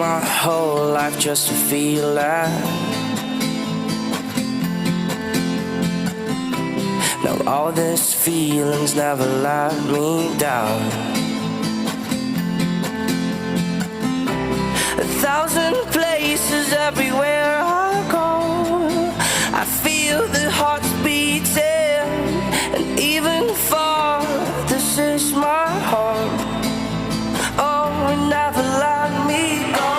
my whole life just to feel that. Now all these feelings never let me down. 1,000 places everywhere I go, I feel the hearts beating, and even far, this is my home. Oh, and never let me go.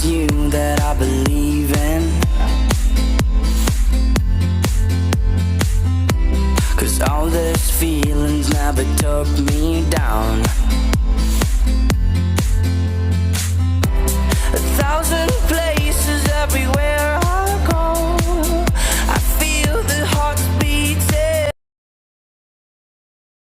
You that I believe in, 'cause all these feelings never took me down.